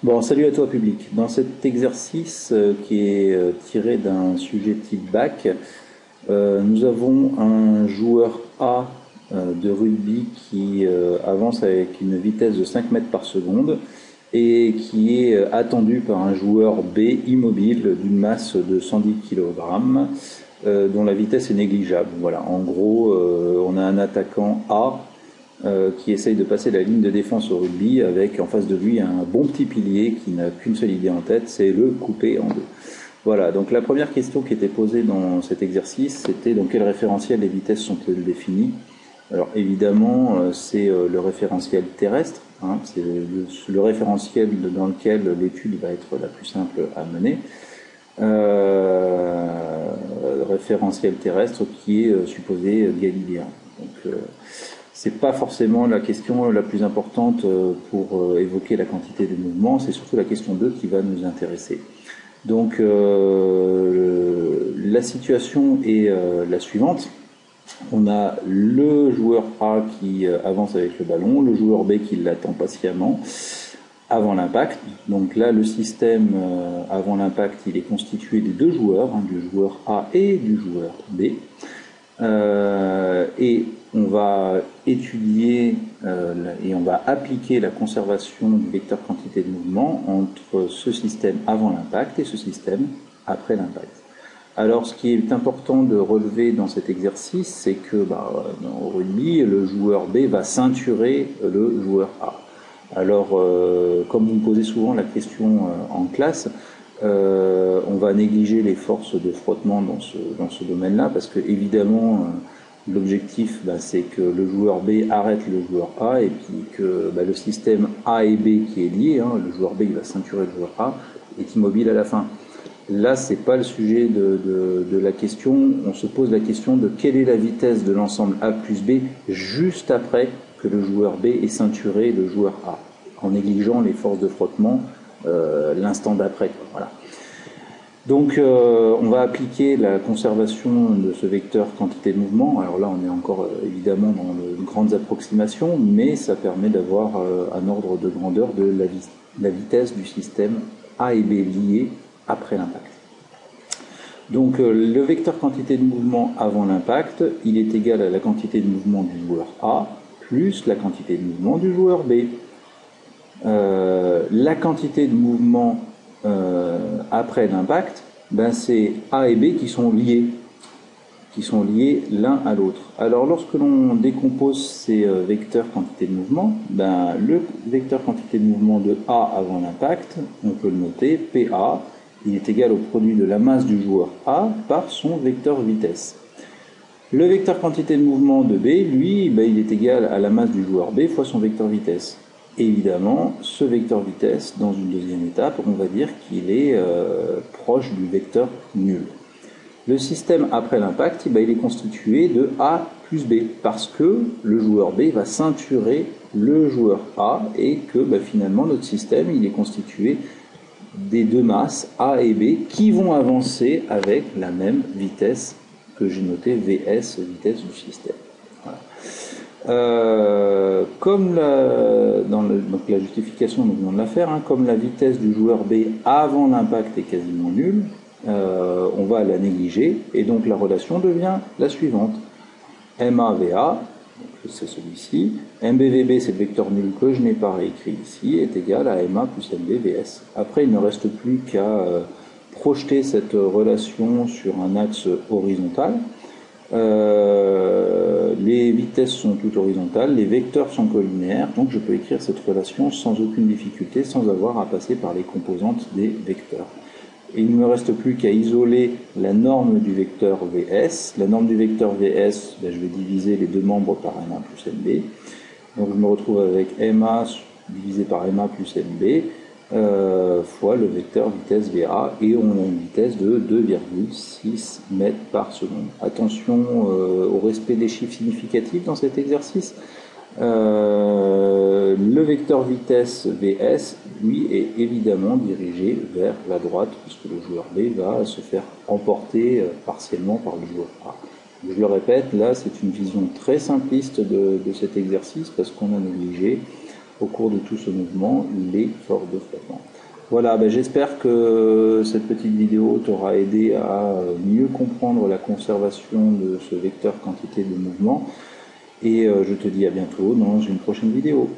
Bon, salut à toi public. Dans cet exercice qui est tiré d'un sujet type bac, nous avons un joueur A de rugby qui avance avec une vitesse de 5 mètres par seconde et qui est attendu par un joueur B immobile d'une masse de 110 kg dont la vitesse est négligeable. Voilà, en gros, on a un attaquant A qui essaye de passer la ligne de défense au rugby avec en face de lui un bon petit pilier qui n'a qu'une seule idée en tête, c'est le couper en deux. Voilà, donc la première question qui était posée dans cet exercice, c'était dans quel référentiel les vitesses sont-elles définies. Alors évidemment, c'est le référentiel terrestre, hein, c'est le référentiel dans lequel l'étude va être la plus simple à mener. Référentiel terrestre qui est supposé galiléen. Donc c'est pas forcément la question la plus importante pour évoquer la quantité de mouvements, c'est surtout la question 2 qui va nous intéresser. Donc la situation est la suivante. On a le joueur A qui avance avec le ballon, le joueur B qui l'attend patiemment avant l'impact. Donc là, le système avant l'impact, il est constitué des deux joueurs, hein, du joueur A et du joueur B. Et on va étudier et on va appliquer la conservation du vecteur quantité de mouvement entre ce système avant l'impact et ce système après l'impact. Alors, ce qui est important de relever dans cet exercice, c'est que au rugby, le joueur B va ceinturer le joueur A. Alors, comme vous me posez souvent la question en classe, on va négliger les forces de frottement dans ce domaine-là, parce que évidemment, l'objectif, c'est que le joueur B arrête le joueur A, et puis que le système A et B qui est lié, hein, le joueur B il va ceinturer le joueur A, est immobile à la fin. Là, c'est pas le sujet de la question. On se pose la question de quelle est la vitesse de l'ensemble A plus B juste après que le joueur B ait ceinturé le joueur A, en négligeant les forces de frottement l'instant d'après. Voilà. Donc, on va appliquer la conservation de ce vecteur quantité de mouvement. Alors là, on est encore évidemment dans de grandes approximations, mais ça permet d'avoir un ordre de grandeur de la vitesse du système A et B liés après l'impact. Donc le vecteur quantité de mouvement avant l'impact, il est égal à la quantité de mouvement du joueur A plus la quantité de mouvement du joueur B. La quantité de mouvement après l'impact, c'est A et B qui sont liés l'un à l'autre. Alors lorsque l'on décompose ces vecteurs quantité de mouvement, le vecteur quantité de mouvement de A avant l'impact, on peut le noter, PA, il est égal au produit de la masse du joueur A par son vecteur vitesse. Le vecteur quantité de mouvement de B, lui, il est égal à la masse du joueur B fois son vecteur vitesse. Et évidemment, ce vecteur vitesse, dans une deuxième étape, on va dire qu'il est proche du vecteur nul. Le système après l'impact, il est constitué de A plus B, parce que le joueur B va ceinturer le joueur A, et que finalement notre système il est constitué des deux masses A et B qui vont avancer avec la même vitesse que j'ai noté VS, vitesse du système. Voilà. Comme donc la justification nous venons de la faire, hein, comme la vitesse du joueur B avant l'impact est quasiment nulle, on va la négliger et donc la relation devient la suivante. MAVA, c'est celui-ci, MBVB, c'est le vecteur nul que je n'ai pas réécrit ici, est égal à MA plus MBVS. Après, il ne reste plus qu'à projeter cette relation sur un axe horizontal. Les vitesses sont toutes horizontales, les vecteurs sont collinéaires, donc je peux écrire cette relation sans aucune difficulté, sans avoir à passer par les composantes des vecteurs. Et il ne me reste plus qu'à isoler la norme du vecteur VS. La norme du vecteur VS, je vais diviser les deux membres par MA plus MB. Donc je me retrouve avec MA divisé par MA plus MB fois le vecteur vitesse VA, et on a une vitesse de 2,6 mètres par seconde. Attention au respect des chiffres significatifs dans cet exercice. Le vecteur vitesse VS, lui, est évidemment dirigé vers la droite, puisque le joueur B va se faire emporter partiellement par le joueur A. Je le répète, là, c'est une vision très simpliste de cet exercice, parce qu'on a négligé au cours de tout ce mouvement l'effort de flottement. Voilà, ben j'espère que cette petite vidéo t'aura aidé à mieux comprendre la conservation de ce vecteur quantité de mouvement. Et je te dis à bientôt dans une prochaine vidéo.